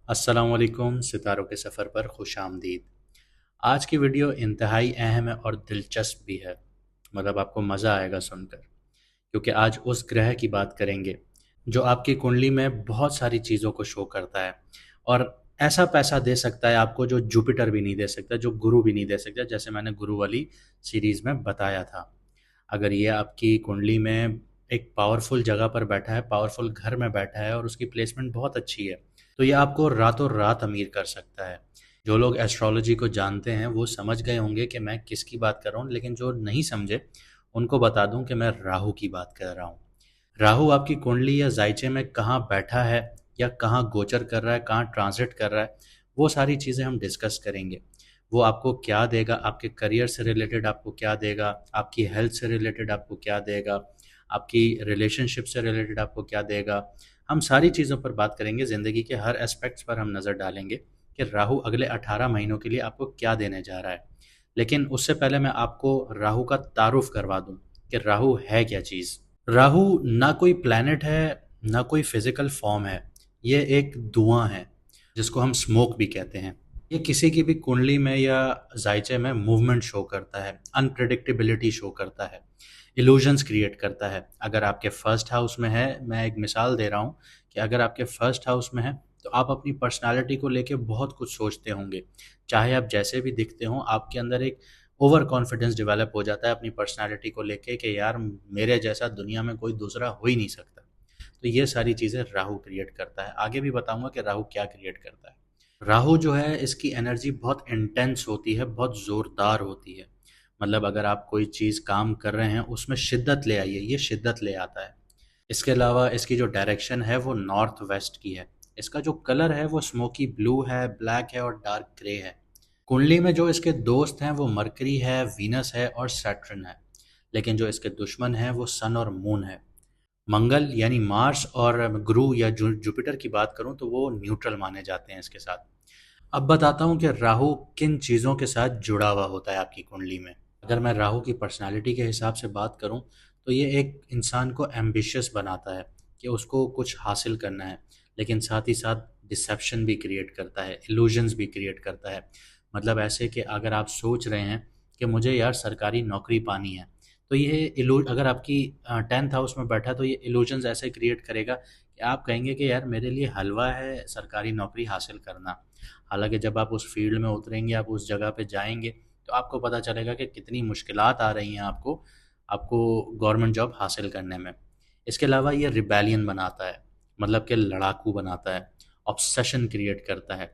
अस्सलामुअलैकुम सितारों के सफ़र पर खुश आमदीद। आज की वीडियो इंतहाई अहम है और दिलचस्प भी है। मतलब आपको मज़ा आएगा सुनकर, क्योंकि आज उस ग्रह की बात करेंगे जो आपकी कुंडली में बहुत सारी चीज़ों को शो करता है और ऐसा पैसा दे सकता है आपको जो जुपिटर भी नहीं दे सकता, जो गुरु भी नहीं दे सकता, जैसे मैंने गुरु वाली सीरीज़ में बताया था। अगर ये आपकी कुंडली में एक पावरफुल जगह पर बैठा है, पावरफुल घर में बैठा है और उसकी प्लेसमेंट बहुत अच्छी है, तो ये आपको रातों रात अमीर कर सकता है। जो लोग एस्ट्रोलॉजी को जानते हैं वो समझ गए होंगे कि मैं किसकी बात कर रहा हूँ, लेकिन जो नहीं समझे उनको बता दूं कि मैं राहु की बात कर रहा हूँ। राहु आपकी कुंडली या जायचे में कहाँ बैठा है या कहाँ गोचर कर रहा है, कहाँ ट्रांजिट कर रहा है, वो सारी चीज़ें हम डिस्कस करेंगे। वो आपको क्या देगा, आपके करियर से रिलेटेड आपको क्या देगा, आपकी हेल्थ से रिलेटेड आपको क्या देगा, आपकी रिलेशनशिप से रिलेटेड आपको क्या देगा। हम सारी चीज़ों पर बात करेंगे, ज़िंदगी के हर एस्पेक्ट्स पर हम नज़र डालेंगे कि राहु अगले 18 महीनों के लिए आपको क्या देने जा रहा है। लेकिन उससे पहले मैं आपको राहु का तारुफ करवा दूं कि राहु है क्या चीज़। राहु ना कोई प्लैनेट है, ना कोई फिजिकल फॉर्म है। ये एक धुआं है जिसको हम स्मोक भी कहते हैं। ये किसी की भी कुंडली में या जायचे में मूवमेंट शो करता है, अनप्रेडिक्टेबिलिटी शो करता है, इल्यूजन्स क्रिएट करता है। अगर आपके फर्स्ट हाउस में है, मैं एक मिसाल दे रहा हूँ कि अगर आपके फर्स्ट हाउस में है तो आप अपनी पर्सनालिटी को लेके बहुत कुछ सोचते होंगे। चाहे आप जैसे भी दिखते हों, आपके अंदर एक ओवर कॉन्फिडेंस डेवलप हो जाता है अपनी पर्सनालिटी को लेके कि यार मेरे जैसा दुनिया में कोई दूसरा हो ही नहीं सकता। तो ये सारी चीज़ें राहु क्रिएट करता है। आगे भी बताऊंगा कि राहु क्या क्रिएट करता है। राहु जो है इसकी एनर्जी बहुत इंटेंस होती है, बहुत ज़ोरदार होती है। मतलब अगर आप कोई चीज़ काम कर रहे हैं उसमें शिद्दत ले आइए, ये शिद्दत ले आता है। इसके अलावा इसकी जो डायरेक्शन है वो नॉर्थ वेस्ट की है। इसका जो कलर है वो स्मोकी ब्लू है, ब्लैक है और डार्क ग्रे है। कुंडली में जो इसके दोस्त हैं वो मरकरी है, वीनस है और सैटर्न है। लेकिन जो इसके दुश्मन हैं वो सन और मून है। मंगल यानी मार्स और गुरु या जुपिटर की बात करूं तो वो न्यूट्रल माने जाते हैं इसके साथ। अब बताता हूँ कि राहु किन चीज़ों के साथ जुड़ा हुआ होता है आपकी कुंडली में। अगर मैं राहु की पर्सनालिटी के हिसाब से बात करूँ तो ये एक इंसान को एम्बिशियस बनाता है कि उसको कुछ हासिल करना है, लेकिन साथ ही साथ डिसेप्शन भी क्रिएट करता है, इल्यूजन्स भी क्रिएट करता है। मतलब ऐसे कि अगर आप सोच रहे हैं कि मुझे यार सरकारी नौकरी पानी है, तो ये अगर आपकी 10th हाउस में बैठा तो ये इल्यूजन्स ऐसे क्रिएट करेगा कि आप कहेंगे कि यार मेरे लिए हलवा है सरकारी नौकरी हासिल करना। हालांकि जब आप उस फील्ड में उतरेंगे, आप उस जगह पे जाएंगे, तो आपको पता चलेगा कि कितनी मुश्किलात आ रही हैं आपको आपको गवर्नमेंट जॉब हासिल करने में। इसके अलावा ये रिबेलियन बनाता है, मतलब कि लड़ाकू बनाता है, ऑब्सेशन क्रिएट करता है।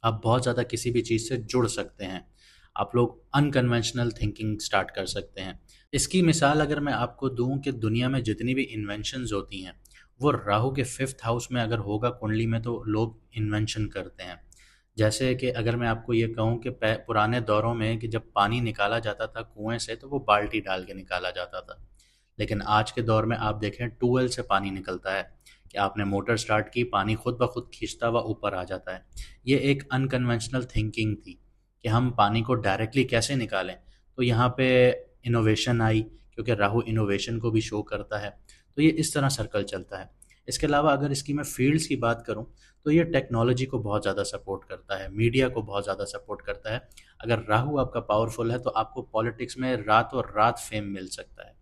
आप बहुत ज़्यादा किसी भी चीज़ से जुड़ सकते हैं, आप लोग अनकन्वेंशनल थिंकिंग स्टार्ट कर सकते हैं। इसकी मिसाल अगर मैं आपको दूं कि दुनिया में जितनी भी इन्वेंशंस होती हैं वो राहु के 5th हाउस में अगर होगा कुंडली में तो लोग इन्वेंशन करते हैं। जैसे कि अगर मैं आपको ये कहूँ कि पुराने दौरों में कि जब पानी निकाला जाता था कुएं से तो वो बाल्टी डाल के निकाला जाता था। लेकिन आज के दौर में आप देखें ट्यूबवेल से पानी निकलता है कि आपने मोटर स्टार्ट की, पानी खुद ब खुद खींचता हुआ ऊपर आ जाता है। ये एक अनकन्वेंशनल थिंकिंग थी कि हम पानी को डायरेक्टली कैसे निकालें। तो यहाँ पे इनोवेशन आई, क्योंकि राहु इनोवेशन को भी शो करता है। तो ये इस तरह सर्कल चलता है। इसके अलावा अगर इसकी मैं फील्ड्स की बात करूँ तो ये टेक्नोलॉजी को बहुत ज़्यादा सपोर्ट करता है, मीडिया को बहुत ज़्यादा सपोर्ट करता है। अगर राहु आपका पावरफुल है तो आपको पॉलिटिक्स में रातों रात फेम मिल सकता है।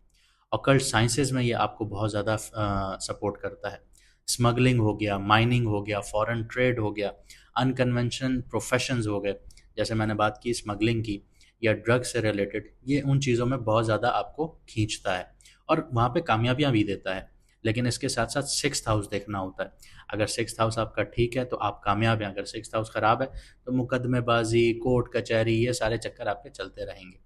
ऑकल्ट साइंसेज में ये आपको बहुत ज़्यादा सपोर्ट करता है। स्मगलिंग हो गया, माइनिंग हो गया, फॉरेन ट्रेड हो गया, अनकन्वेंशन प्रोफेशंस हो गए, जैसे मैंने बात की स्मगलिंग की या ड्रग से रिलेटेड, ये उन चीज़ों में बहुत ज़्यादा आपको खींचता है और वहाँ पे कामयाबियाँ भी देता है। लेकिन इसके साथ साथ 6th हाउस देखना होता है। अगर 6th हाउस आपका ठीक है तो आप कामयाब हैं, अगर 6th हाउस ख़राब है तो मुकदमेबाजी, कोर्ट कचहरी, ये सारे चक्कर आपके चलते रहेंगे।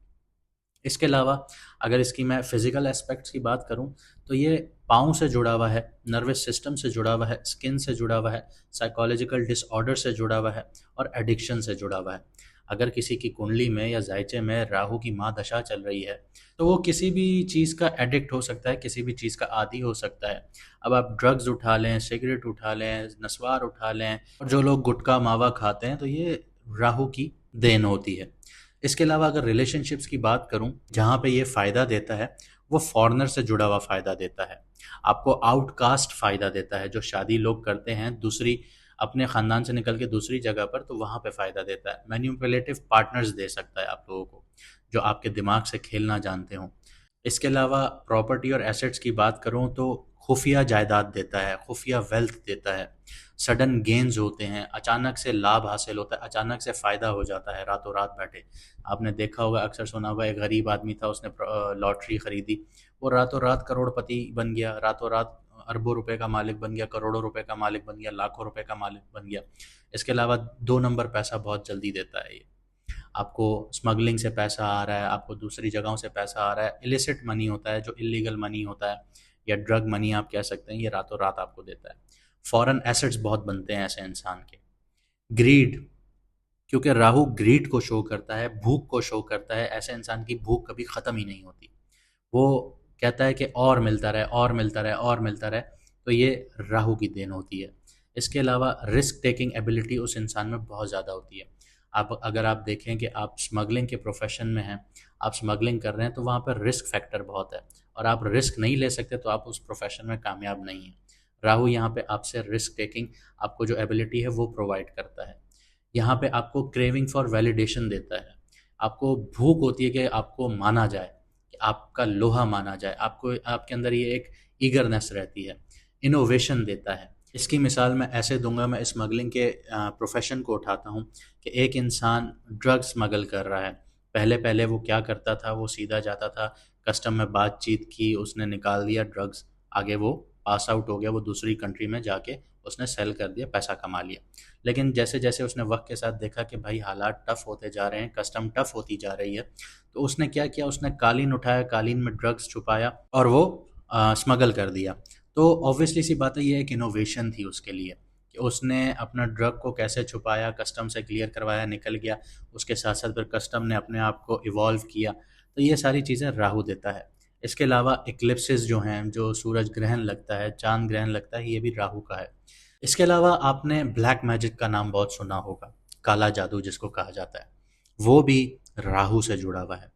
इसके अलावा अगर इसकी मैं फिजिकल एस्पेक्ट्स की बात करूं तो ये पाँव से जुड़ा हुआ है, नर्वस सिस्टम से जुड़ा हुआ है, स्किन से जुड़ा हुआ है, साइकोलॉजिकल डिसऑर्डर से जुड़ा हुआ है और एडिक्शन से जुड़ा हुआ है। अगर किसी की कुंडली में या जायचे में राहु की महादशा चल रही है तो वो किसी भी चीज़ का एडिक्ट हो सकता है, किसी भी चीज़ का आदी हो सकता है। अब आप ड्रग्स उठा लें, सिगरेट उठा लें, नस्वार उठा लें, और जो लोग गुटखा मावा खाते हैं तो ये राहु की देन होती है। इसके अलावा अगर रिलेशनशिप्स की बात करूं जहां पे ये फ़ायदा देता है वो फॉरेनर से जुड़ा हुआ फ़ायदा देता है। आपको आउटकास्ट फ़ायदा देता है। जो शादी लोग करते हैं दूसरी अपने ख़ानदान से निकल के दूसरी जगह पर, तो वहाँ पे फ़ायदा देता है। मैनिपुलेटिव पार्टनर्स दे सकता है आप लोगों को, जो आपके दिमाग से खेलना जानते हों। इसके अलावा प्रॉपर्टी और एसेट्स की बात करूँ तो खुफिया जायदाद देता है, खुफिया वेल्थ देता है, सडन गेन्स होते हैं, अचानक से लाभ हासिल होता है, अचानक से फ़ायदा हो जाता है रातों रात बैठे। आपने देखा होगा, अक्सर सुना होगा, एक गरीब आदमी था, उसने लॉटरी खरीदी, वो रातों रात करोड़पति बन गया, रातों रात अरबों रुपए का मालिक बन गया, करोड़ों रुपए का मालिक बन गया, लाखों रुपए का मालिक बन गया। इसके अलावा 2 नंबर पैसा बहुत जल्दी देता है ये। आपको स्मगलिंग से पैसा आ रहा है, आपको दूसरी जगहों से पैसा आ रहा है, इलिसिट मनी होता है, जो इलीगल मनी होता है या ड्रग मनी आप कह सकते हैं, ये रातों रात आपको देता है। फॉरेन एसेट्स बहुत बनते हैं ऐसे इंसान के। ग्रीड, क्योंकि राहु ग्रीड को शो करता है, भूख को शो करता है, ऐसे इंसान की भूख कभी ख़त्म ही नहीं होती। वो कहता है कि और मिलता रहे, और मिलता रहे, और मिलता रहे, तो ये राहु की देन होती है। इसके अलावा रिस्क टेकिंग एबिलिटी उस इंसान में बहुत ज़्यादा होती है। आप अगर आप देखें कि आप स्मगलिंग के प्रोफेशन में हैं, आप स्मगलिंग कर रहे हैं, तो वहाँ पर रिस्क फैक्टर बहुत है, और आप रिस्क नहीं ले सकते तो आप उस प्रोफेशन में कामयाब नहीं हैं। राहु यहाँ पे आपसे रिस्क टेकिंग, आपको जो एबिलिटी है वो प्रोवाइड करता है। यहाँ पे आपको क्रेविंग फॉर वैलिडेशन देता है। आपको भूख होती है कि आपको माना जाए, कि आपका लोहा माना जाए, आपको आपके अंदर ये एक ईगरनेस रहती है। इनोवेशन देता है। इसकी मिसाल मैं ऐसे दूंगा, मैं स्मगलिंग के प्रोफेशन को उठाता हूँ कि एक इंसान ड्रग स्मगल कर रहा है। पहले पहले वो क्या करता था, वो सीधा जाता था, कस्टम में बातचीत की, उसने निकाल दिया ड्रग्स, आगे वो पास आउट हो गया, वो दूसरी कंट्री में जाके उसने सेल कर दिया, पैसा कमा लिया। लेकिन जैसे जैसे उसने वक्त के साथ देखा कि भाई हालात टफ होते जा रहे हैं, कस्टम टफ होती जा रही है, तो उसने क्या किया, उसने कालीन उठाया, कालीन में ड्रग्स छुपाया और वो स्मगल कर दिया। तो ऑब्वियसली सी बात है, ये एक इनोवेशन थी उसके लिए, कि उसने अपना ड्रग को कैसे छुपाया, कस्टम से क्लियर करवाया, निकल गया, उसके साथ साथ फिर कस्टम ने अपने आप को इवॉल्व किया। तो ये सारी चीज़ें राहु देता है। इसके अलावा इक्लिप्सिस जो हैं, जो सूरज ग्रहण लगता है, चांद ग्रहण लगता है, ये भी राहु का है। इसके अलावा आपने ब्लैक मैजिक का नाम बहुत सुना होगा, काला जादू जिसको कहा जाता है, वो भी राहु से जुड़ा हुआ है।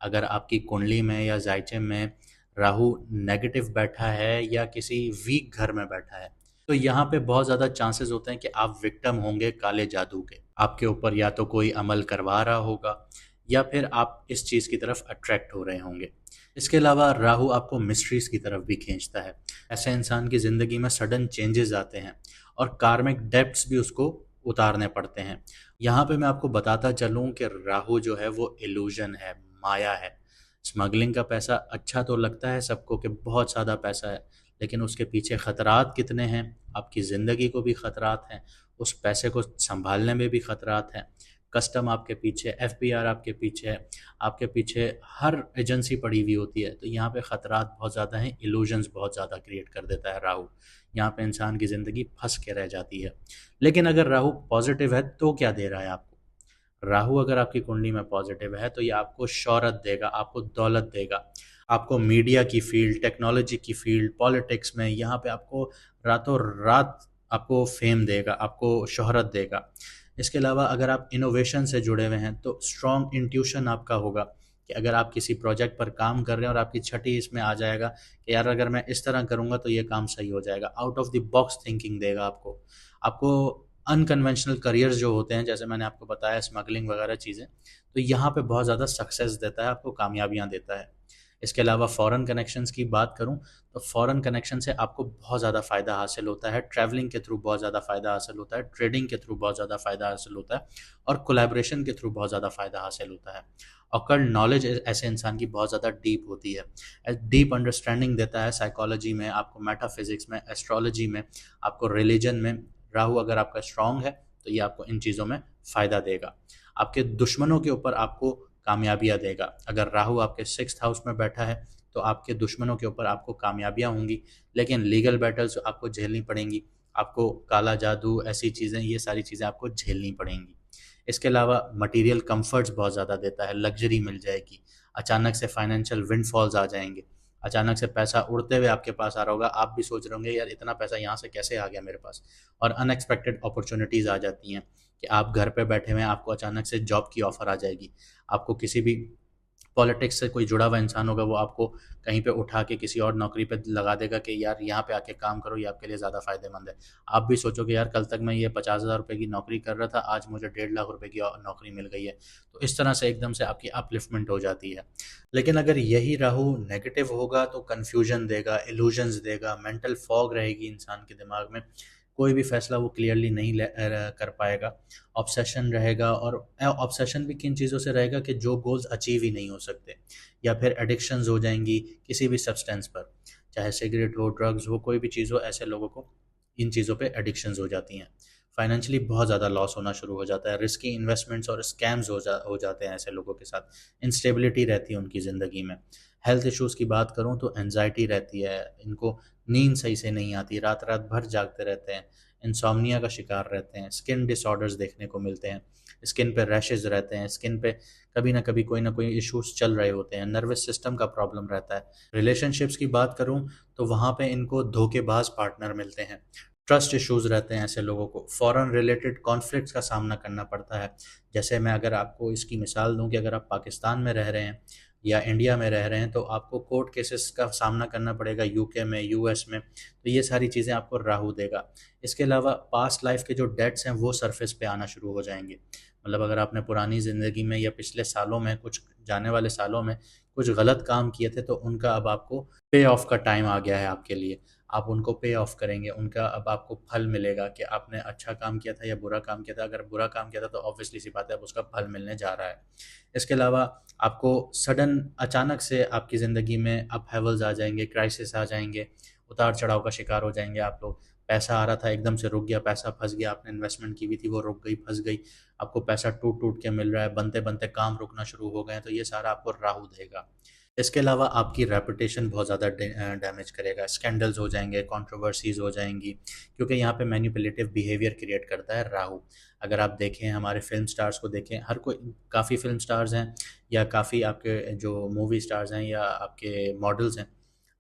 अगर आपकी कुंडली में या जायचे में राहु नेगेटिव बैठा है या किसी वीक घर में बैठा है, तो यहाँ पे बहुत ज़्यादा चांसेस होते हैं कि आप विक्टिम होंगे काले जादू के। आपके ऊपर या तो कोई अमल करवा रहा होगा, या फिर आप इस चीज़ की तरफ अट्रैक्ट हो रहे होंगे। इसके अलावा राहु आपको मिस्ट्रीज की तरफ भी खींचता है। ऐसे इंसान की ज़िंदगी में सडन चेंजेस आते हैं और कार्मिक डेब्ट्स भी उसको उतारने पड़ते हैं। यहाँ पे मैं आपको बताता चलूँ कि राहु जो है वो इल्यूजन है, माया है। स्मगलिंग का पैसा अच्छा तो लगता है सबको कि बहुत ज़्यादा पैसा है, लेकिन उसके पीछे ख़तरात कितने हैं, आपकी ज़िंदगी को भी ख़तरात हैं, उस पैसे को संभालने में भी ख़तरात हैं। कस्टम आपके पीछे, एफबीआर आपके पीछे है, आपके पीछे हर एजेंसी पड़ी हुई होती है। तो यहाँ पे ख़तरात बहुत ज़्यादा हैं, इल्यूजन्स बहुत ज़्यादा क्रिएट कर देता है राहु। यहाँ पे इंसान की ज़िंदगी फंस के रह जाती है। लेकिन अगर राहु पॉजिटिव है तो क्या दे रहा है आपको? राहु अगर आपकी कुंडली में पॉजिटिव है तो ये आपको शौहरत देगा, आपको दौलत देगा, आपको मीडिया की फील्ड, टेक्नोलॉजी की फील्ड, पॉलिटिक्स में, यहाँ पे आपको रातों रात आपको फेम देगा, आपको शोहरत देगा। इसके अलावा अगर आप इनोवेशन से जुड़े हुए हैं तो स्ट्रॉन्ग इंट्यूशन आपका होगा, कि अगर आप किसी प्रोजेक्ट पर काम कर रहे हैं और आपकी छठी इसमें आ जाएगा कि यार अगर मैं इस तरह करूँगा तो ये काम सही हो जाएगा, out of the box thinking देगा आपको। आपको अनकन्वेंशनल करियर्स जो होते हैं, जैसे मैंने आपको बताया स्मगलिंग वगैरह चीज़ें, तो यहाँ पे बहुत ज़्यादा सक्सेस देता है, आपको कामयाबियाँ देता है। इसके अलावा फॉरेन कनेक्शंस की बात करूँ तो फॉरेन कनेक्शन से आपको बहुत ज़्यादा फ़ायदा हासिल होता है, ट्रैवलिंग के थ्रू बहुत ज़्यादा फ़ायदा हासिल होता है, ट्रेडिंग के थ्रू बहुत ज़्यादा फ़ायदा हासिल होता है, और कोलैबोरेशन के थ्रू बहुत ज़्यादा फ़ायदा हासिल होता है। ऑकल्ट नॉलेज ऐसे इंसान की बहुत ज़्यादा डीप होती है, डीप अंडरस्टैंडिंग देता है साइकोलॉजी में, आपको मेटाफिजिक्स में, एस्ट्रोलॉजी में, आपको रिलीजन में। राहु अगर आपका स्ट्रांग है तो ये आपको इन चीज़ों में फ़ायदा देगा। आपके दुश्मनों के ऊपर आपको कामयाबियाँ देगा। अगर राहु आपके 6th हाउस में बैठा है तो आपके दुश्मनों के ऊपर आपको कामयाबियाँ होंगी, लेकिन लीगल बैटल्स आपको झेलनी पड़ेंगी, आपको काला जादू, ऐसी चीज़ें, ये सारी चीज़ें आपको झेलनी पड़ेंगी। इसके अलावा मटेरियल कंफर्ट्स बहुत ज़्यादा देता है, लग्जरी मिल जाएगी, अचानक से फाइनेंशियल विंडफॉल्स आ जाएंगे, अचानक से पैसा उड़ते हुए आपके पास आ रहा होगा, आप भी सोच रहे होंगे यार इतना पैसा यहाँ से कैसे आ गया मेरे पास। और अनएक्सपेक्टेड अपॉर्चुनिटीज़ आ जाती हैं कि आप घर पे बैठे हुए हैं, आपको अचानक से जॉब की ऑफ़र आ जाएगी, आपको किसी भी पॉलिटिक्स से कोई जुड़ा हुआ इंसान होगा, वो आपको कहीं पे उठा के किसी और नौकरी पे लगा देगा कि यार यहाँ पे आके काम करो, ये आपके लिए ज़्यादा फ़ायदेमंद है। आप भी सोचोगे यार कल तक मैं ये 50,000 रुपये की नौकरी कर रहा था, आज मुझे 1.5 लाख रुपए की नौकरी मिल गई है। तो इस तरह से एकदम से आपकी अपलिफ्टमेंट हो जाती है। लेकिन अगर यही राहु नेगेटिव होगा तो कन्फ्यूजन देगा, इल्यूजन्स देगा, मेंटल फॉग रहेगी इंसान के दिमाग में, कोई भी फैसला वो क्लियरली नहीं कर पाएगा। ऑब्सेशन रहेगा, और ऑब्सेशन भी किन चीज़ों से रहेगा कि जो गोल्स अचीव ही नहीं हो सकते, या फिर एडिक्शंस हो जाएंगी किसी भी सब्सटेंस पर, चाहे सिगरेट हो, ड्रग्स हो, कोई भी चीज़ हो, ऐसे लोगों को इन चीज़ों पे एडिक्शंस हो जाती हैं। फाइनेंशियली बहुत ज़्यादा लॉस होना शुरू हो जाता है, रिस्की इन्वेस्टमेंट्स और स्कैम्स हो जाते हैं ऐसे लोगों के साथ, इंस्टेबिलिटी रहती है उनकी ज़िंदगी में। हेल्थ इश्यूज़ की बात करूँ तो एनजाइटी रहती है, इनको नींद सही से नहीं आती, रात रात भर जागते रहते हैं, इंसोम्निया का शिकार रहते हैं, स्किन डिसऑर्डर्स देखने को मिलते हैं, स्किन पे रैशेज़ रहते हैं, स्किन पे कभी ना कोई इश्यूज़ चल रहे होते हैं, नर्वस सिस्टम का प्रॉब्लम रहता है। रिलेशनशिप्स की बात करूँ तो वहाँ पे इनको धोखेबाज पार्टनर मिलते हैं, ट्रस्ट इश्यूज़ रहते हैं ऐसे लोगों को, फॉरेन रिलेटेड कॉन्फ्लिक्ट्स का सामना करना पड़ता है। जैसे मैं अगर आपको इसकी मिसाल दूँ कि अगर आप पाकिस्तान में रह रहे हैं या इंडिया में रह रहे हैं, तो आपको कोर्ट केसेस का सामना करना पड़ेगा यूके में, यूएस में, तो ये सारी चीज़ें आपको राहु देगा। इसके अलावा पास्ट लाइफ के जो डेट्स हैं वो सरफेस पे आना शुरू हो जाएंगे। मतलब अगर आपने पुरानी ज़िंदगी में या पिछले सालों में, कुछ जाने वाले सालों में कुछ गलत काम किए थे, तो उनका अब आपको पे ऑफ का टाइम आ गया है आपके लिए। आप उनको पे ऑफ करेंगे, उनका अब आपको फल मिलेगा कि आपने अच्छा काम किया था या बुरा काम किया था। अगर बुरा काम किया था तो ऑब्वियसली सी बात है अब उसका फल मिलने जा रहा है। इसके अलावा आपको सडन अचानक से आपकी ज़िंदगी में अपहेवल्स आ जाएंगे, क्राइसिस आ जाएंगे, उतार चढ़ाव का शिकार हो जाएंगे आप लोग। पैसा आ रहा था एकदम से रुक गया, पैसा फंस गया, आपने इन्वेस्टमेंट की हुई थी वो रुक गई, फंस गई, आपको पैसा टूट टूट के मिल रहा है, बनते बनते काम रुकना शुरू हो गए हैं, तो ये सारा आपको राहु देगा। इसके अलावा आपकी रेपुटेशन बहुत ज़्यादा डैमेज करेगा, स्कैंडल्स हो जाएंगे, कंट्रोवर्सीज़ हो जाएंगी, क्योंकि यहाँ पे मैनिपुलेटिव बिहेवियर क्रिएट करता है राहु। अगर आप देखें हमारे फिल्म स्टार्स को देखें, हर कोई, काफ़ी फिल्म स्टार्स हैं या काफ़ी आपके जो मूवी स्टार्स हैं या आपके मॉडल्स हैं,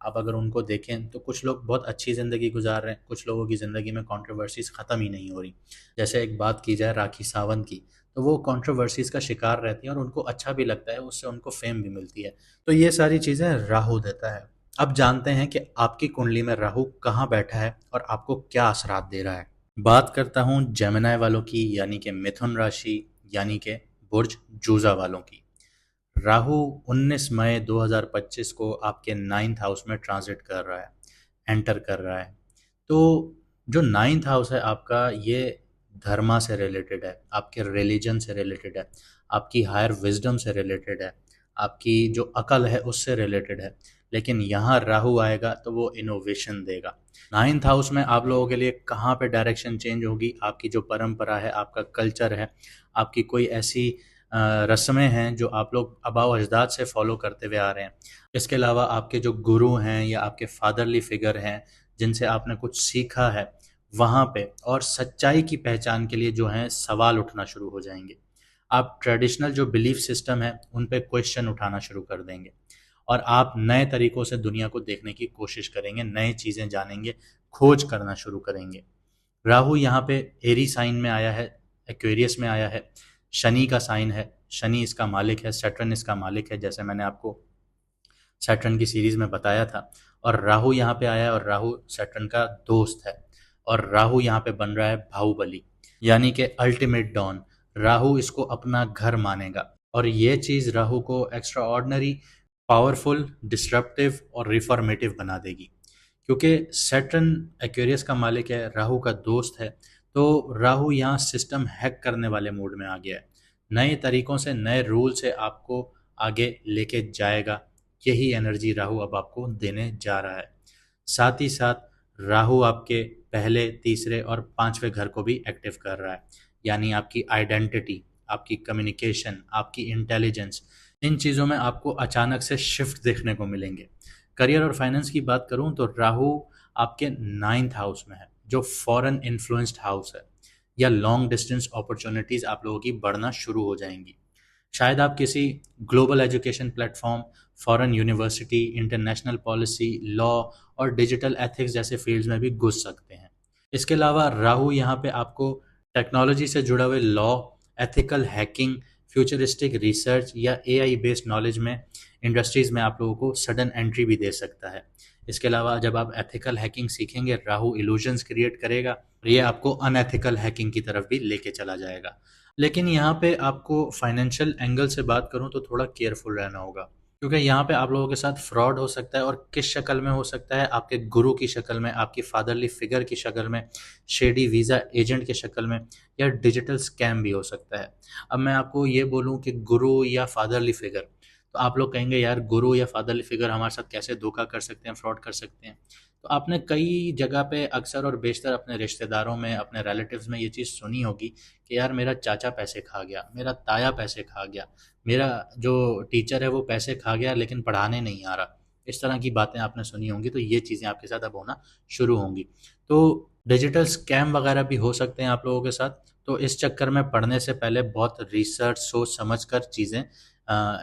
आप अगर उनको देखें तो कुछ लोग बहुत अच्छी ज़िंदगी गुजार रहे हैं, कुछ लोगों की ज़िंदगी में कंट्रोवर्सीज़ ख़त्म ही नहीं हो रही। जैसे एक बात की जाए राखी सावंत की, तो वो कंट्रोवर्सीज़ का शिकार रहती हैं और उनको अच्छा भी लगता है, उससे उनको फेम भी मिलती है। तो ये सारी चीज़ें राहु देता है। अब जानते हैं कि आपकी कुंडली में राहु कहाँ बैठा है और आपको क्या असरात दे रहा है। बात करता हूँ जेमिनी वालों की, यानी कि मिथुन राशि, यानी कि बुर्ज जूजा वालों की। राहु 19 मई 2025 को आपके 9th हाउस में ट्रांजिट कर रहा है, एंटर कर रहा है। तो जो 9th हाउस है आपका, ये धर्मा से रिलेटेड है, आपके रिलीजन से रिलेटेड है, आपकी हायर विजडम से रिलेटेड है, आपकी जो अकल है उससे रिलेटेड है। लेकिन यहाँ राहु आएगा तो वो इनोवेशन देगा। 9th हाउस में आप लोगों के लिए कहाँ पे डायरेक्शन चेंज होगी, आपकी जो परंपरा है, आपका कल्चर है, आपकी कोई ऐसी रस्में हैं जो आप लोग आबाओ अजदाद से फॉलो करते हुए आ रहे हैं। इसके अलावा आपके जो गुरु हैं या आपके फादरली फिगर हैं जिनसे आपने कुछ सीखा है, वहाँ पे और सच्चाई की पहचान के लिए जो हैं सवाल उठना शुरू हो जाएंगे। आप ट्रेडिशनल जो बिलीफ सिस्टम है उन पे क्वेश्चन उठाना शुरू कर देंगे, और आप नए तरीकों से दुनिया को देखने की कोशिश करेंगे, नई चीज़ें जानेंगे, खोज करना शुरू करेंगे। राहु यहाँ पे एरी साइन में आया है, एक्वेरियस में आया है, शनि का साइन है, शनि इसका मालिक है, सैटर्न इसका मालिक है, जैसे मैंने आपको सैटर्न की सीरीज में बताया था। और राहु यहाँ पे आया है और राहु सैटर्न का दोस्त है, और राहु यहाँ पे बन रहा है बाहुबली, यानी कि अल्टीमेट डॉन। राहु इसको अपना घर मानेगा, और ये चीज़ राहु को एक्स्ट्रा ऑर्डनरी, पावरफुल, डिस्ट्रप्टिव और रिफॉर्मेटिव बना देगी, क्योंकि सैटर्न एक्वेरियस का मालिक है, राहु का दोस्त है। तो राहु यहाँ सिस्टम हैक करने वाले मूड में आ गया है, नए तरीकों से, नए रूल से आपको आगे लेके जाएगा। यही एनर्जी राहु अब आपको देने जा रहा है। साथ ही साथ राहु आपके पहले, तीसरे और पांचवें घर को भी एक्टिव कर रहा है, यानी आपकी आइडेंटिटी, आपकी कम्युनिकेशन, आपकी इंटेलिजेंस, इन चीज़ों में आपको अचानक से शिफ्ट देखने को मिलेंगे। करियर और फाइनेंस की बात करूं तो राहु आपके 9th हाउस में है, जो फॉरेन इन्फ्लुएंस्ड हाउस है, या लॉन्ग डिस्टेंस अपॉर्चुनिटीज़ आप लोगों की बढ़ना शुरू हो जाएंगी। शायद आप किसी global education platform, foreign university, international policy, law और डिजिटल एथिक्स जैसे फील्ड्स में भी घुस सकते हैं। इसके अलावा राहु यहाँ पे आपको टेक्नोलॉजी से जुड़े हुए law, ethical hacking, futuristic research या एआई बेस्ड नॉलेज में इंडस्ट्रीज़ में आप लोगों को सडन एंट्री भी दे सकता है। इसके अलावा जब आप एथिकल हैकिंग सीखेंगे, राहु इल्यूजन्स क्रिएट करेगा, ये आपको अनएथिकल हैकिंग की तरफ भी लेके चला जाएगा। लेकिन यहाँ पे आपको फाइनेंशियल एंगल से बात करूँ तो थोड़ा केयरफुल रहना होगा, क्योंकि यहाँ पे आप लोगों के साथ फ्रॉड हो सकता है, और किस शक्ल में हो सकता है, आपके गुरु की शक्ल में, आपकी फादरली फिगर की शक्ल में, शेडी वीज़ा एजेंट की शक्ल में, या डिजिटल स्कैम भी हो सकता है। अब मैं आपको ये बोलूँ कि गुरु या फादरली फिगर, तो आप लोग कहेंगे यार गुरु या फादरली फिगर हमारे साथ कैसे धोखा कर सकते हैं, फ्रॉड कर सकते हैं। तो आपने कई जगह पे अक्सर और बेशतर अपने रिश्तेदारों में, अपने रिलेटिव्स में ये चीज़ सुनी होगी कि यार मेरा चाचा पैसे खा गया, मेरा ताया पैसे खा गया, मेरा जो टीचर है वो पैसे खा गया लेकिन पढ़ाने नहीं आ रहा। इस तरह की बातें आपने सुनी होंगी, तो ये चीज़ें आपके साथ अब होना शुरू होंगी। तो डिजिटल स्कैम वगैरह भी हो सकते हैं आप लोगों के साथ। तो इस चक्कर में पढ़ने से पहले बहुत रिसर्च सोच समझ कर चीज़ें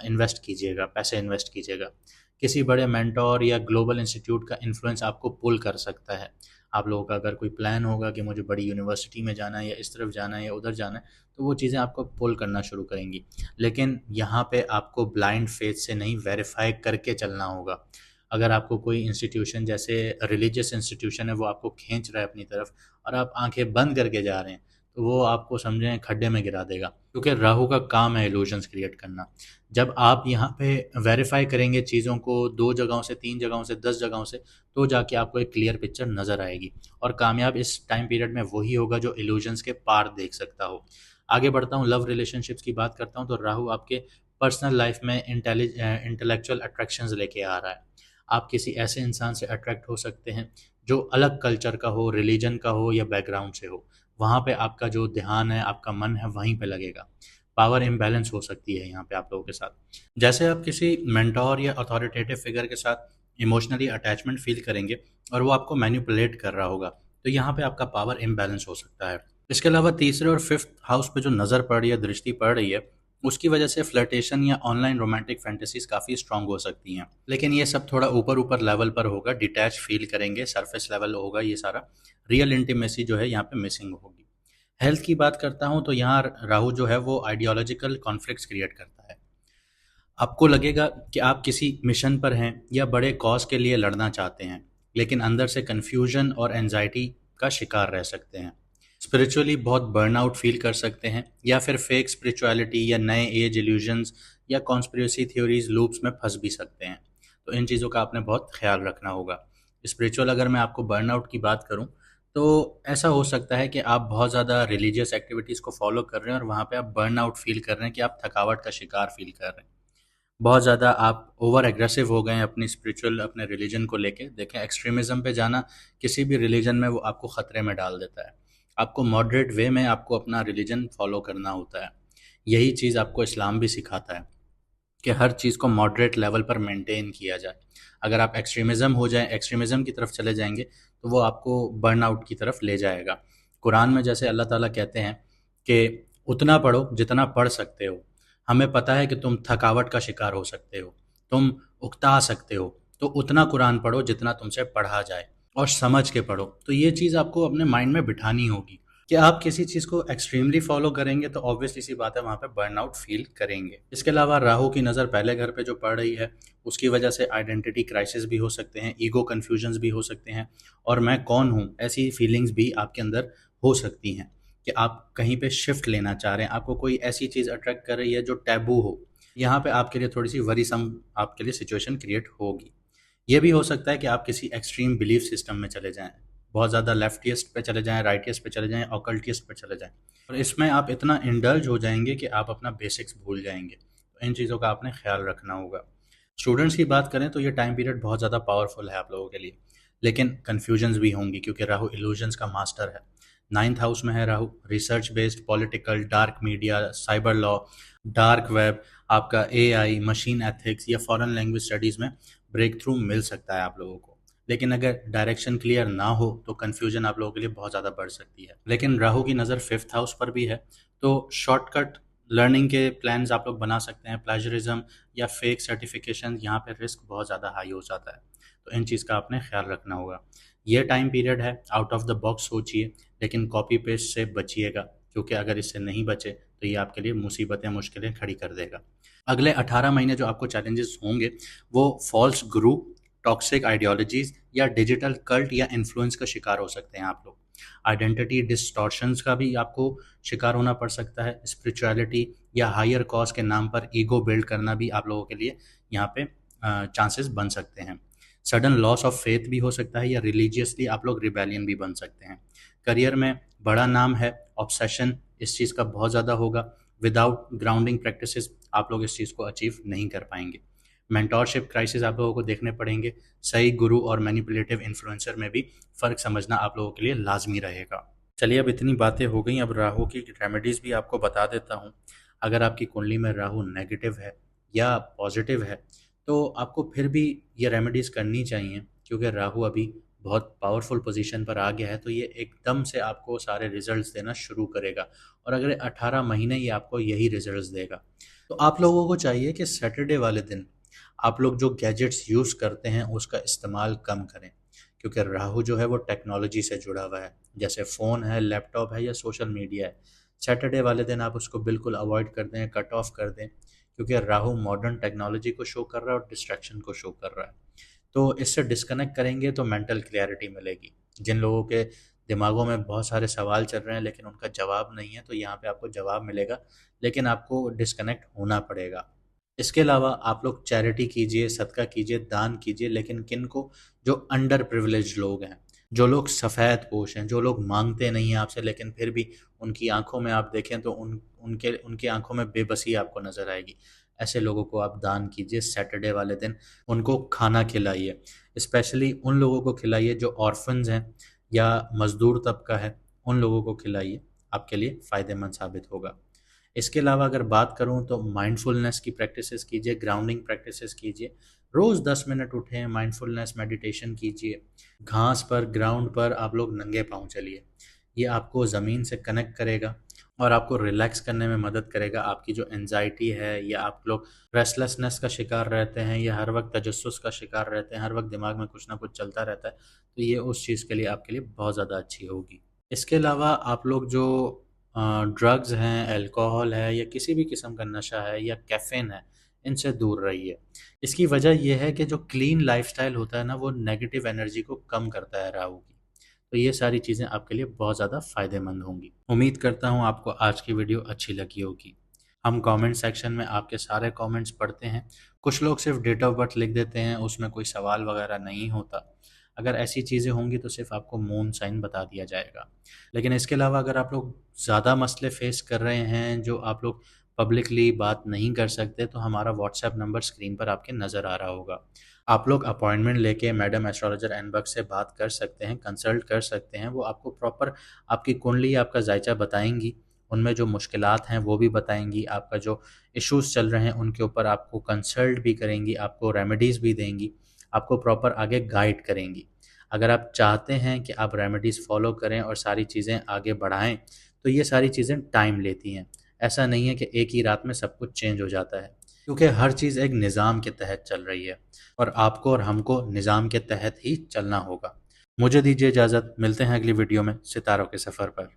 इन्वेस्ट कीजिएगा, पैसे इन्वेस्ट कीजिएगा। किसी बड़े मेंटोर या ग्लोबल इंस्टीट्यूट का इन्फ्लुएंस आपको पुल कर सकता है। आप लोगों का अगर कोई प्लान होगा कि मुझे बड़ी यूनिवर्सिटी में जाना है, या इस तरफ जाना है, या उधर जाना है, तो वो चीज़ें आपको पुल करना शुरू करेंगी। लेकिन यहाँ पे आपको ब्लाइंड फेथ से नहीं, वेरीफाई करके चलना होगा। अगर आपको कोई इंस्टीट्यूशन, जैसे रिलीजियस इंस्टीट्यूशन है, वो आपको खींच रहा है अपनी तरफ, और आप आंखें बंद करके जा रहे हैं, तो वो आपको समझें खड्डे में गिरा देगा, क्योंकि राहु का काम है इल्यूजन्स क्रिएट करना। जब आप यहाँ पे वेरीफाई करेंगे चीज़ों को 2 जगहों से, 3 जगहों से, 10 जगहों से, तो जाके आपको एक क्लियर पिक्चर नज़र आएगी। और कामयाब इस टाइम पीरियड में वही होगा जो इल्यूजन्स के पार देख सकता हो। आगे बढ़ता हूँ, लव रिलेशनशिप्स की बात करता हूँ, तो राहु आपके पर्सनल लाइफ में इंटेलेक्चुअल अट्रैक्शंस लेके आ रहा है। आप किसी ऐसे इंसान से अट्रैक्ट हो सकते हैं जो अलग कल्चर का हो, रिलीजन का हो, या बैकग्राउंड से हो। वहाँ पे आपका जो ध्यान है, आपका मन है, वहीं पे लगेगा। पावर इम्बैलेंस हो सकती है यहाँ पे आप लोगों के साथ। जैसे आप किसी मेंटोर या अथॉरिटेटिव फिगर के साथ इमोशनली अटैचमेंट फील करेंगे, और वो आपको मैनिपुलेट कर रहा होगा, तो यहाँ पे आपका पावर इम्बैलेंस हो सकता है। इसके अलावा तीसरे और फिफ्थ हाउस पे जो नज़र पड़ रही है, दृष्टि पड़ रही है, उसकी वजह से फ्लर्टेशन या ऑनलाइन रोमांटिक फैंटेसीज काफ़ी स्ट्रांग हो सकती हैं। लेकिन ये सब थोड़ा ऊपर ऊपर लेवल पर होगा, डिटैच फील करेंगे, सरफेस लेवल होगा ये सारा। रियल इंटीमेसी जो है यहाँ पे मिसिंग होगी। हेल्थ की बात करता हूँ, तो यहाँ राहु जो है वो आइडियोलॉजिकल कॉन्फ्लिक्ट्स क्रिएट करता है। आपको लगेगा कि आप किसी मिशन पर हैं या बड़े कॉज के लिए लड़ना चाहते हैं, लेकिन अंदर से कन्फ्यूजन और एंजाइटी का शिकार रह सकते हैं। स्पिरिचुअली बहुत बर्नआउट फील कर सकते हैं, या फिर फेक स्पिरिचुअलिटी या नए एज इल्यूजन्स या कॉन्स्पिरेसी थ्योरीज लूप्स में फंस भी सकते हैं। तो इन चीज़ों का आपने बहुत ख्याल रखना होगा। स्पिरिचुअल अगर मैं आपको बर्नआउट की बात करूं, तो ऐसा हो सकता है कि आप बहुत ज़्यादा रिलीजियस एक्टिविटीज़ को फॉलो कर रहे हैं, और वहाँ पे आप बर्नआउट फील कर रहे हैं, कि आप थकावट का शिकार फील कर रहे हैं। बहुत ज़्यादा आप ओवर एग्रेसिव हो गए हैं अपनी स्पिरिचुअल, अपने रिलीजन को लेके। देखें, एक्सट्रीमिज़म पे जाना किसी भी रिलीजन में वो आपको ख़तरे में डाल देता है। आपको मॉडरेट वे में आपको अपना रिलीजन फॉलो करना होता है। यही चीज़ आपको इस्लाम भी सिखाता है, कि हर चीज़ को मॉडरेट लेवल पर मेंटेन किया जाए। अगर आप एक्सट्रीमिज़म हो जाए, एक्सट्रीमिज़म की तरफ चले जाएंगे, तो वो आपको बर्नआउट की तरफ ले जाएगा। कुरान में जैसे अल्लाह ताला कहते हैं कि उतना पढ़ो जितना पढ़ सकते हो। हमें पता है कि तुम थकावट का शिकार हो सकते हो, तुम उकता सकते हो, तो उतना कुरान पढ़ो जितना तुमसे पढ़ा जाए, और समझ के पढ़ो। तो ये चीज़ आपको अपने माइंड में बिठानी होगी कि आप किसी चीज़ को एक्सट्रीमली फॉलो करेंगे, तो ऑब्वियसली सी बात है वहाँ पे बर्नआउट फील करेंगे। इसके अलावा राहु की नज़र पहले घर पे जो पड़ रही है, उसकी वजह से आइडेंटिटी क्राइसिस भी हो सकते हैं, ईगो कन्फ्यूजन्स भी हो सकते हैं, और मैं कौन हूँ ऐसी फीलिंग्स भी आपके अंदर हो सकती हैं, कि आप कहीं पे शिफ्ट लेना चाह रहे हैं, आपको कोई ऐसी चीज़ अट्रैक्ट कर रही है जो टैबू हो। यहाँ पे आपके लिए थोड़ी सी वरीसम आपके लिए सिचुएशन क्रिएट होगी। ये भी हो सकता है कि आप किसी एक्सट्रीम बिलीफ सिस्टम में चले जाएं, बहुत ज़्यादा लेफ्टिस्ट पे चले जाएं, राइटिस्ट पे चले जाएं, ऑकल्टिस्ट पे चले जाएं, और इसमें आप इतना इंडल्ज हो जाएंगे कि आप अपना बेसिक्स भूल जाएंगे। तो इन चीज़ों का आपने ख्याल रखना होगा। स्टूडेंट्स की बात करें तो ये टाइम पीरियड बहुत ज़्यादा पावरफुल है आप लोगों के लिए, लेकिन कन्फ्यूजन्स भी होंगी, क्योंकि राहु इल्यूजन्स का मास्टर है। 9th हाउस में है Rahu. Research based, political, dark media, cyber law, dark web, आपका एआई, मशीन एथिक्स या फॉरेन लैंग्वेज स्टडीज़ में ब्रेक थ्रू मिल सकता है आप लोगों को। लेकिन अगर डायरेक्शन क्लियर ना हो, तो कन्फ्यूजन आप लोगों के लिए बहुत ज़्यादा बढ़ सकती है। लेकिन राहु की नज़र 5th हाउस पर भी है, तो शॉर्टकट लर्निंग के प्लान्स आप लोग बना सकते हैं। प्लेजरिज्म या फेक सर्टिफिकेशन, यहाँ पे रिस्क बहुत ज़्यादा हाई हो जाता है, तो इन चीज़ का आपने ख्याल रखना होगा। ये टाइम पीरियड है, आउट ऑफ द बॉक्स सोचिए, लेकिन कॉपी पेस्ट से बचिएगा, क्योंकि अगर इससे नहीं बचे तो ये आपके लिए मुसीबतें, मुश्किलें खड़ी कर देगा। अगले 18 महीने जो आपको चैलेंजेस होंगे वो फॉल्स गुरु, टॉक्सिक आइडियोलॉजीज या डिजिटल कल्ट या इन्फ्लुएंस का शिकार हो सकते हैं आप लोग। आइडेंटिटी डिस्टॉर्शंस का भी आपको शिकार होना पड़ सकता है। स्पिरिचुअलिटी या हायर कॉज के नाम पर ईगो बिल्ड करना भी आप लोगों के लिए यहाँ पे चांसेस बन सकते हैं। सडन लॉस ऑफ फेथ भी हो सकता है या रिलीजियसली आप लोग रिबेलियन भी बन सकते हैं। करियर में बड़ा नाम है, ऑब्सेशन इस चीज़ का बहुत ज़्यादा होगा। विदाउट ग्राउंडिंग प्रैक्टिसेस आप लोग इस चीज़ को अचीव नहीं कर पाएंगे। मेंटोरशिप क्राइसिस आप लोगों को देखने पड़ेंगे। सही गुरु और मैनिपुलेटिव इन्फ्लुएंसर में भी फ़र्क समझना आप लोगों के लिए लाजमी रहेगा। चलिए, अब इतनी बातें हो गई, अब राहु की रेमेडीज़ भी आपको बता देता हूँ। अगर आपकी कुंडली में राहु नेगेटिव है या पॉजिटिव है तो आपको फिर भी ये रेमेडीज़ करनी चाहिए, क्योंकि राहु अभी बहुत पावरफुल पोजीशन पर आ गया है, तो ये एकदम से आपको सारे रिजल्ट्स देना शुरू करेगा और अगले 18 महीने ये आपको यही रिजल्ट्स देगा। तो आप लोगों को चाहिए कि सैटरडे वाले दिन आप लोग जो गैजेट्स यूज़ करते हैं उसका इस्तेमाल कम करें, क्योंकि राहु जो है वो टेक्नोलॉजी से जुड़ा हुआ है, जैसे फ़ोन है, लैपटॉप है या सोशल मीडिया है। सैटरडे वाले दिन आप उसको बिल्कुल अवॉइड कर दें, कट ऑफ कर दें, क्योंकि राहु मॉडर्न टेक्नोलॉजी को शो कर रहा है और डिस्ट्रैक्शन को शो कर रहा है। तो इससे डिस्कनेक्ट करेंगे तो मेंटल क्लैरिटी मिलेगी। जिन लोगों के दिमागों में बहुत सारे सवाल चल रहे हैं लेकिन उनका जवाब नहीं है, तो यहाँ पे आपको जवाब मिलेगा, लेकिन आपको डिस्कनेक्ट होना पड़ेगा। इसके अलावा आप लोग चैरिटी कीजिए, सदका कीजिए, दान कीजिए, लेकिन किन को? जो अंडर प्रिविलेज्ड लोग हैं, जो लोग सफ़ेद पोश हैं, जो लोग मांगते नहीं हैं आपसे लेकिन फिर भी उनकी आंखों में आप देखें तो उनकी आंखों में बेबसी आपको नज़र आएगी। ऐसे लोगों को आप दान कीजिए सैटरडे वाले दिन, उनको खाना खिलाइए। स्पेशली उन लोगों को खिलाइए जो ऑर्फन्स हैं या मज़दूर तबका है, उन लोगों को खिलाइए, आपके लिए फ़ायदेमंद साबित होगा। इसके अलावा अगर बात करूँ तो माइंडफुलनेस की प्रैक्टिसेस कीजिए, ग्राउंडिंग प्रैक्टिसेस कीजिए। रोज़ 10 मिनट उठें, माइंडफुलनेस मेडिटेशन कीजिए। घास पर, ग्राउंड पर आप लोग नंगे पाँव चलिए। ये आपको ज़मीन से कनेक्ट करेगा और आपको रिलैक्स करने में मदद करेगा। आपकी जो एंजाइटी है या आप लोग रेस्टलेसनेस का शिकार रहते हैं या हर वक्त तजस्सुस का शिकार रहते हैं, हर वक्त दिमाग में कुछ ना कुछ चलता रहता है, तो ये उस चीज़ के लिए आपके लिए बहुत ज़्यादा अच्छी होगी। इसके अलावा आप लोग जो ड्रग्स हैं, अल्कोहल है या किसी भी किस्म का नशा है या कैफ़ीन है, इनसे दूर रहिए। इसकी वजह ये है कि जो क्लीन लाइफ़स्टाइल होता है ना, वो नेगेटिव एनर्जी को कम करता है राहु की। तो ये सारी चीज़ें आपके लिए बहुत ज़्यादा फ़ायदेमंद होंगी। उम्मीद करता हूँ आपको आज की वीडियो अच्छी लगी होगी। हम कमेंट सेक्शन में आपके सारे कमेंट्स पढ़ते हैं। कुछ लोग सिर्फ़ डेट ऑफ़ बर्थ लिख देते हैं, उसमें कोई सवाल वगैरह नहीं होता। अगर ऐसी चीज़ें होंगी तो सिर्फ़ आपको मून साइन बता दिया जाएगा। लेकिन इसके अलावा अगर आप लोग ज़्यादा मसले फ़ेस कर रहे हैं, जो आप लोग पब्लिकली बात नहीं कर सकते, तो हमारा व्हाट्सएप नंबर स्क्रीन पर आपके नज़र आ रहा होगा। आप लोग अपॉइंटमेंट लेके मैडम एस्ट्रोलॉजर एनबक्स से बात कर सकते हैं, कंसल्ट कर सकते हैं। वो आपको प्रॉपर आपकी कुंडली, आपका जायचा बताएँगी, उनमें जो मुश्किलात हैं वो भी बताएँगी, आपका जो इश्यूज़ चल रहे हैं उनके ऊपर आपको कंसल्ट भी करेंगी, आपको रेमेडीज़ भी देंगी, आपको प्रॉपर आगे गाइड करेंगी। अगर आप चाहते हैं कि आप रेमेडीज़ फ़ॉलो करें और सारी चीज़ें आगे बढ़ाएँ, तो ये सारी चीज़ें टाइम लेती हैं। ऐसा नहीं है कि एक ही रात में सब कुछ चेंज हो जाता है, क्योंकि हर चीज़ एक निज़ाम के तहत चल रही है और आपको और हमको निज़ाम के तहत ही चलना होगा। मुझे दीजिए इजाज़त, मिलते हैं अगली वीडियो में सितारों के सफ़र पर।